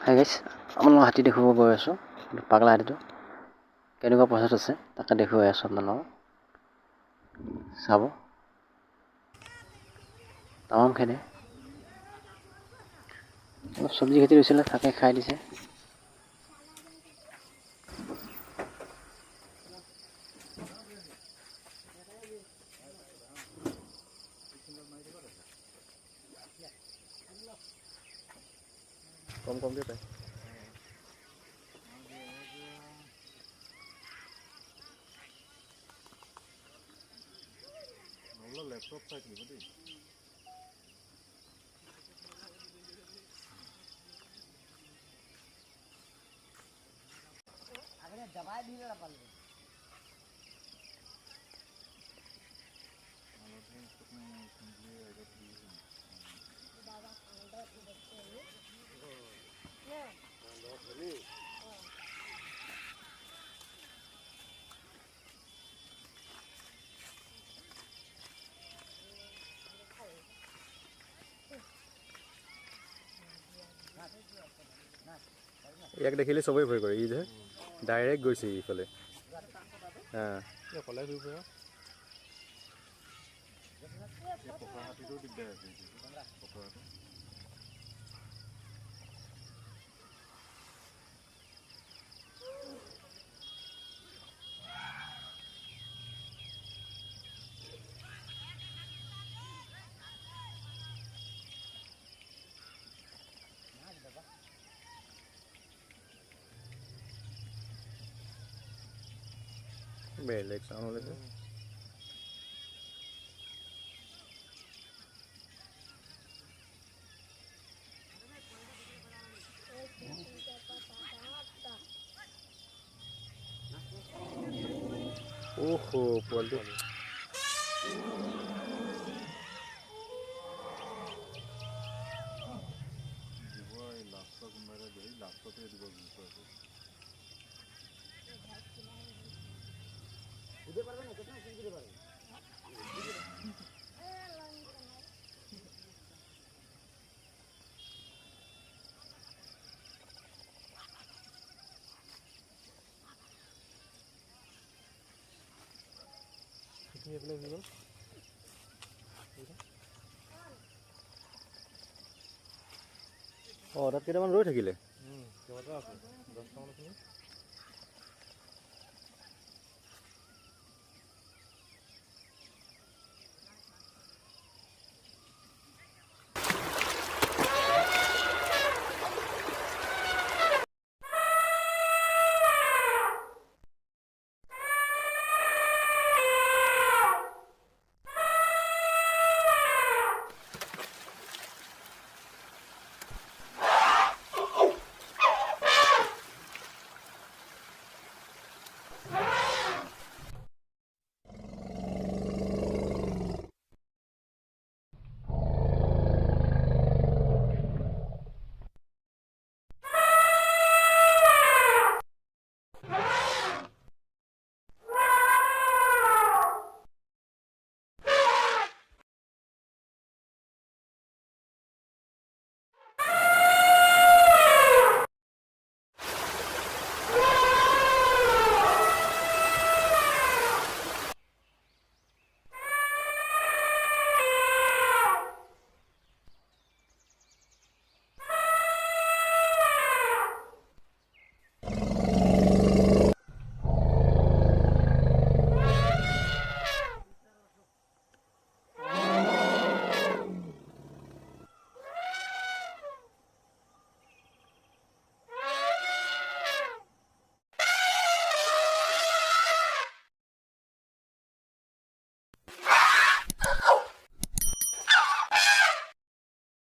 Hi guys, আপোনালোকক হাতী দেখুৱাব গৈ আছোঁ। পাগলা হাতীটো কেনেকুৱা প্ৰচেছ আছে তাকে দেখুৱাই আছোঁ আপোনালোকক। চাব তামাম খেদে, অলপ চব্জি খেতি হৈছিলে তাকে খাই দিছে। কমকৈ পায়। লেপটপ চাই দিব দেই। दवाई भी लड़ा पाल ইয়াক দেখিলে সবেই ভয় কৰে। ই যে ডাইৰেক্ট গৈছে ইফালে। কলাই ঘূৰি ফুৰে। পকা হাতীটো দিগদাৰ আছে। পকা হাতী বেলেগ চাউণ্ড ওলাইছে। ওহো পোৱালিটো লাষ্টত কোনোবা এটা গৈ লাষ্টতে দিব বিচাৰিছে। বুঝতে পাৰবে না কেতনা চিনতে পাৰবে তাত কেইটামান ৰৈ থাকিলে। কেইবাটাও আছে 10টামান আছে।